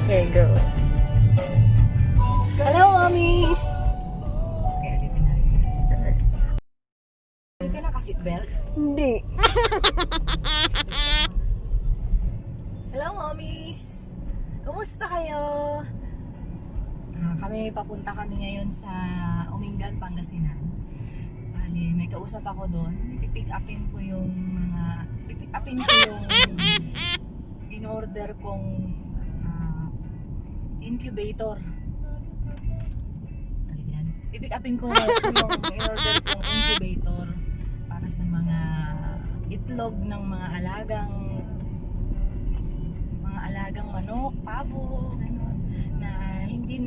Okay, go. Hello, mommies! Okay, ulitin natin. Hindi ka naka-seatbelt? Hindi. Hello, mommies! Kumusta kayo? Papunta kami ngayon sa Umingan, Pangasinan. Bali, may kausap ako doon. Pipick upin ko yung in-order kong incubator. Ayan. Pipick upin ko yung in-order kong incubator para sa mga itlog ng mga alagang manok, pabo, gano'n, na hindi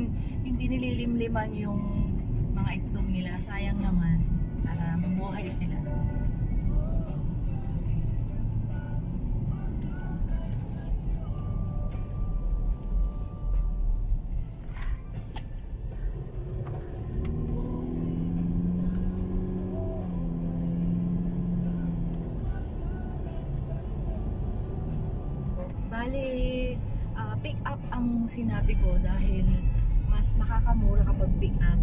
nililimliman yung mga itlog nila. Sayang naman para mabuhay sila. Bali, pick up ang sinabi ko dahil mas makakamura kapag pick up.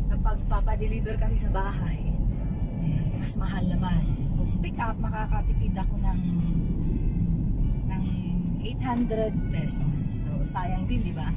Kapag papadeliver kasi sa bahay, mas mahal naman. Kung pick up, makakatipid ako ng 800 pesos. So, sayang din, di ba?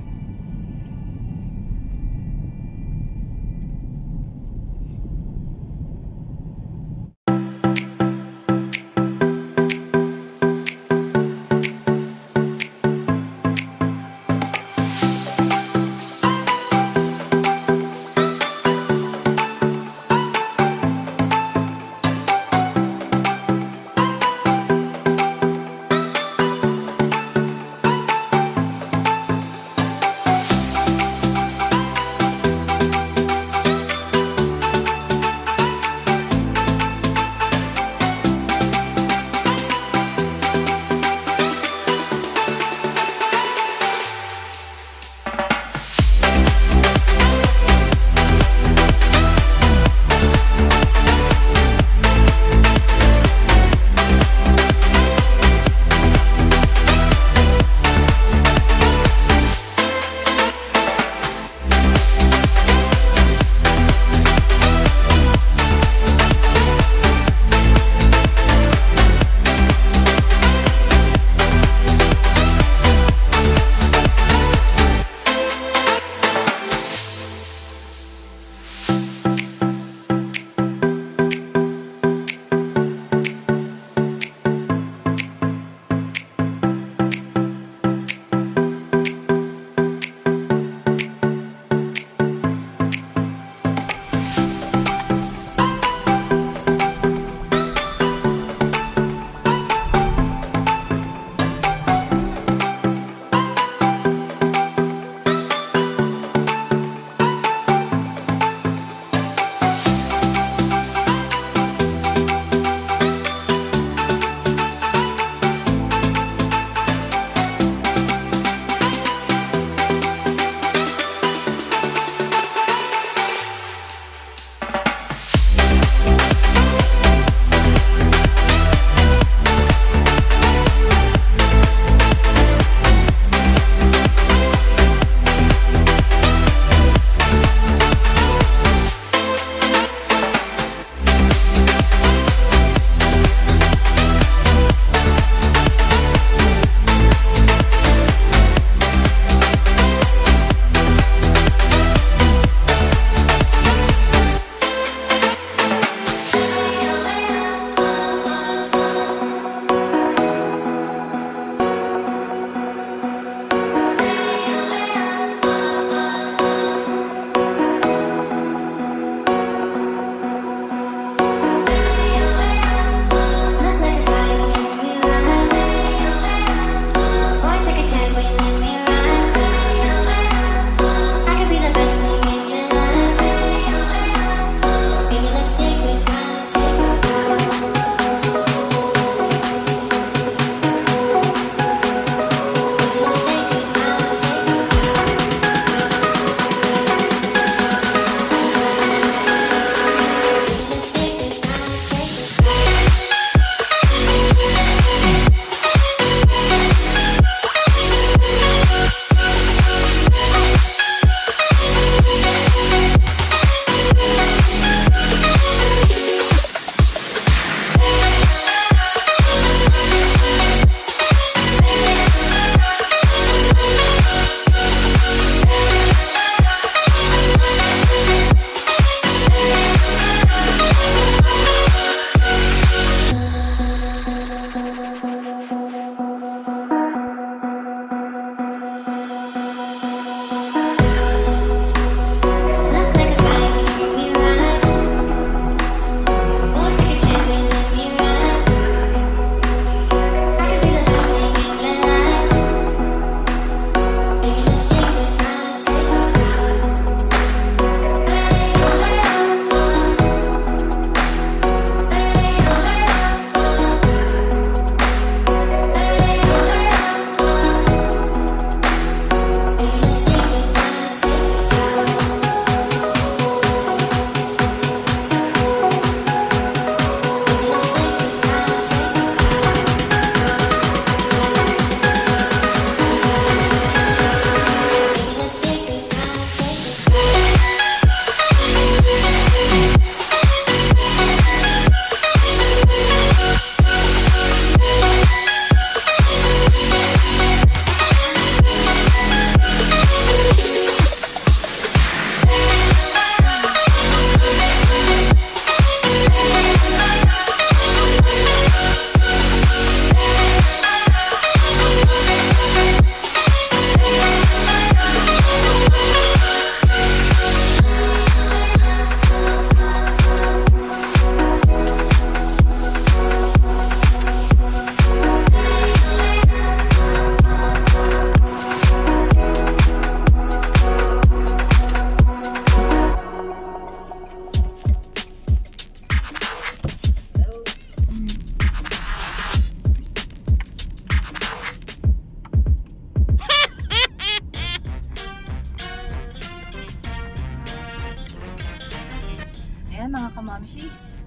mga kamamshis,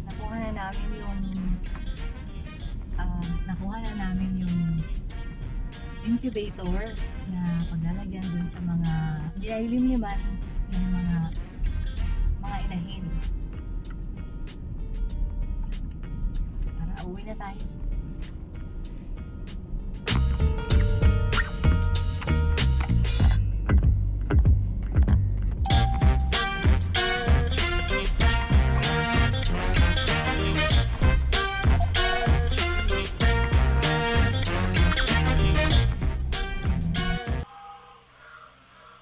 nakuha na namin yung incubator na paglalagyan dun sa mga nilalimliman ng mga inahin. Tara, uwi na tayo.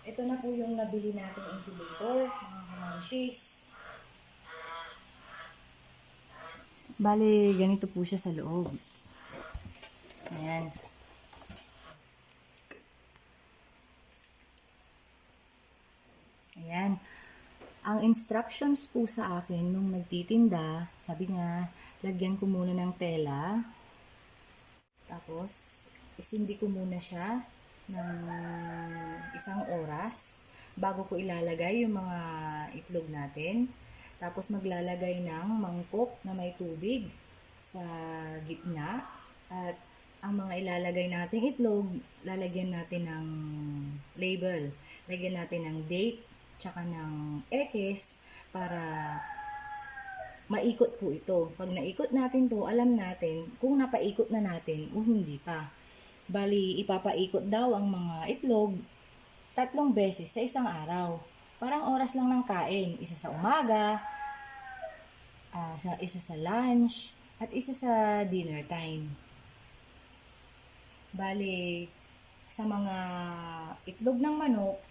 Ito na po yung nabili nating incubator, mga kamamshis. Bale, ganito po siya sa loob. Ayan. Ayan. Ang instructions po sa akin nung nagtitinda, sabi niya, lagyan ko muna ng tela. Tapos, isindi ko muna siya ng 1 oras bago ko ilalagay yung mga itlog natin. Tapos maglalagay ng mangkok na may tubig sa gitna. At ang mga ilalagay nating itlog, lalagyan natin ng label. Lagyan natin ng date, tsaka ng X para maikot po ito. Pag naikot natin to, alam natin kung napaikot na natin o hindi pa. Bali, ipapaikot daw ang mga itlog 3 beses sa isang araw. Parang oras lang ng kain. Isa sa umaga, isa sa lunch, at isa sa dinner time. Bali, sa mga itlog ng manok,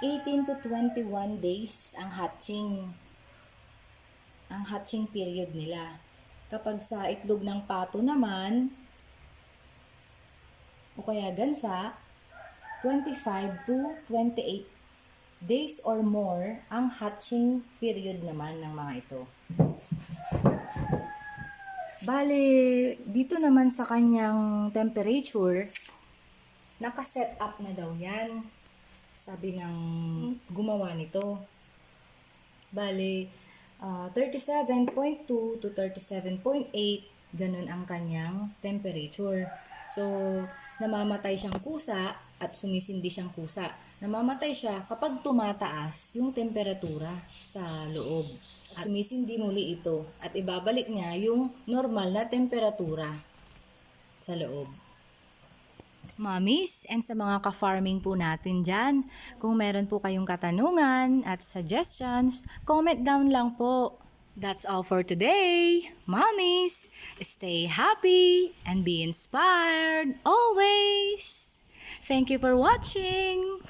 18 to 21 days ang hatching period nila. Kapag sa itlog ng pato naman, o kaya gansa, 25 to 28 days or more ang hatching period naman ng mga ito. Bale, dito naman sa kanyang temperature, naka-set up na daw yan. Sabi ng gumawa nito. Bale, 37.2 to 37.8, ganun ang kanyang temperature. So, namamatay siyang kusa at sumisindi siyang kusa. Namamatay siya kapag tumataas yung temperatura sa loob. At sumisindi muli ito at ibabalik niya yung normal na temperatura sa loob. Mommies, and sa mga ka-farming po natin dyan, kung meron po kayong katanungan at suggestions, comment down lang po. That's all for today. Mommies, stay happy and be inspired always. Thank you for watching.